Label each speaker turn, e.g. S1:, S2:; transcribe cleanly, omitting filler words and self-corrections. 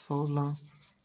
S1: 16،